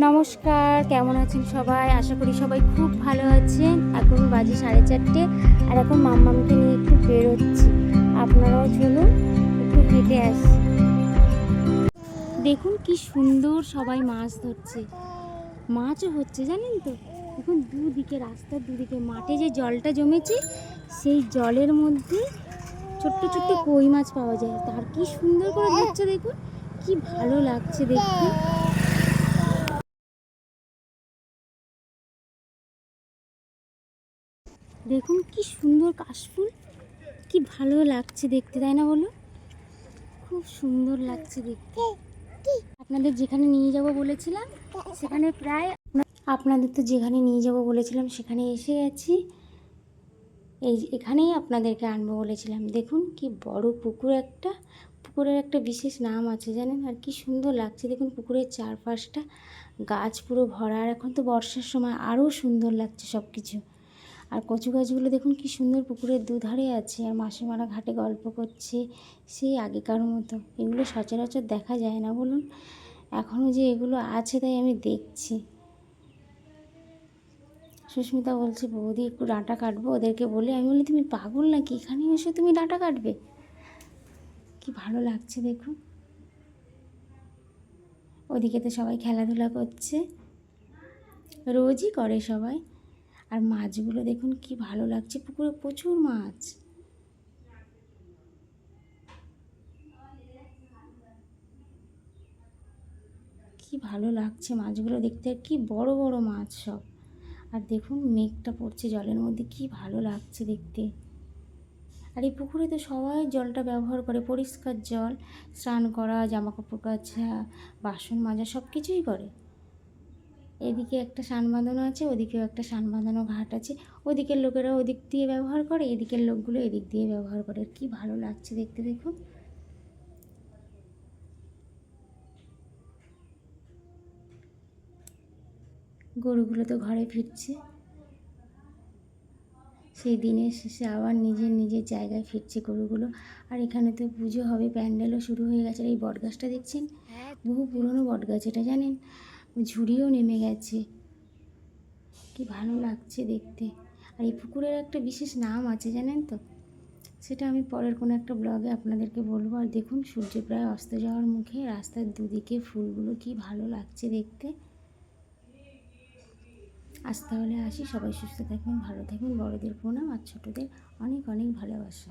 নমস্কার, কেমন আছেন সবাই? আশা করি সবাই খুব ভালো আছেন। এখন বাজে 4:30 আর এখন মাম্মামকে নিয়ে একটু বেরোচ্ছি। আপনারাও চলুন একটু হেঁটে আসি। দেখুন কি সুন্দর সবাই মাছ ধরছে, মাছও হচ্ছে জানেন তো। এখন দুদিকে, রাস্তার দুদিকে মাঠে যে জলটা জমেছে সেই জলের মধ্যে ছোট্ট ছোট্ট কই মাছ পাওয়া যায়। তার কি সুন্দর করে ধরছে দেখুন, কি ভালো লাগছে দেখতে। দেখুন কি সুন্দর কাশফুল, কি ভালো লাগছে দেখতে, তাই না বলো? খুব সুন্দর লাগছে দেখতে। আপনাদের যেখানে নিয়ে যাব বলেছিলাম সেখানে প্রায় আপনাদের তো যেখানে নিয়ে যাব বলেছিলাম সেখানে এসে গেছি। এখানেই আপনাদেরকে আনবো বলেছিলাম। দেখুন কি বড় পুকুর, একটা পুকুরের একটা বিশেষ নাম আছে জানেন। আর কি সুন্দর লাগছে দেখুন, পুকুরের চারপাশটা গাছ পুরো ভরা। আর এখন তো বর্ষার সময় আরও সুন্দর লাগছে সব কিছু। আর কচু গাছগুলো দেখুন কি সুন্দর পুকুরের দুধারে আছে। আর মাসিমারা ঘাটে গল্প করছে সেই আগেকার মতো। এগুলো সচরাচর দেখা যায় না বলুন, এখনও যে এগুলো আছে তাই আমি দেখছি। সুস্মিতা বলছে বৌদি একটু ডাঁটা কাটবো ওদেরকে বলে। আমি বলি তুমি পাগল নাকি, এখানে এসে তুমি ডাঁটা কাটবে? কি ভালো লাগছে দেখুন। ওদিকে তো সবাই খেলাধুলা করছে, রোজই করে সবাই। আর মাছগুলো দেখুন কি ভালো লাগছে, পুকুরে প্রচুর মাছ। কি ভালো লাগছে মাছগুলো দেখতে, কি বড় বড় মাছ সব। আর দেখুন মেঘটা পড়ছে জলের মধ্যে, কি ভালো লাগছে দেখতে। আর এই পুকুরে তো সবাই জলটা ব্যবহার করে, পরিষ্কার জল, স্নান করা, জামা কাপড় কাচা, বাসন মাজা সব কিছুই করে। এদিকে একটা সান বাঁধানো আছে, ওদিকেও একটা সান বাঁধানো ঘাট আছে। ওদিকের লোকেরা ওদিক দিয়ে ব্যবহার করে, এদিকের লোকগুলো এদিক দিয়ে ব্যবহার করে। কি ভালো লাগছে দেখতে দেখুন। গরুগুলো তো ঘরে ফিরছে, সেই দিনের শেষে আবার নিজের নিজের জায়গায় ফিরছে গরুগুলো। আর এখানে তো পুজো হবে, প্যান্ডেলও শুরু হয়ে গেছে। আর এই বটগাছটা দেখছেন, বহু পুরনো বটগাছ এটা জানেন, ঝুড়িও নেমে গেছে। কি ভালো লাগছে দেখতে। আর এই পুকুরের একটা বিশেষ নাম আছে জানেন তো, সেটা আমি পরের কোনো একটা ব্লগে আপনাদেরকে বলবো। আর দেখুন সূর্য প্রায় অস্ত যাওয়ার মুখে, রাস্তার দুদিকে ফুলগুলো কি ভালো লাগছে দেখতে। আজ তাহলে আসি, সবাই সুস্থ থাকবেন, ভালো থাকবেন। বড়দের প্রণাম আর ছোটদের অনেক অনেক ভালোবাসা।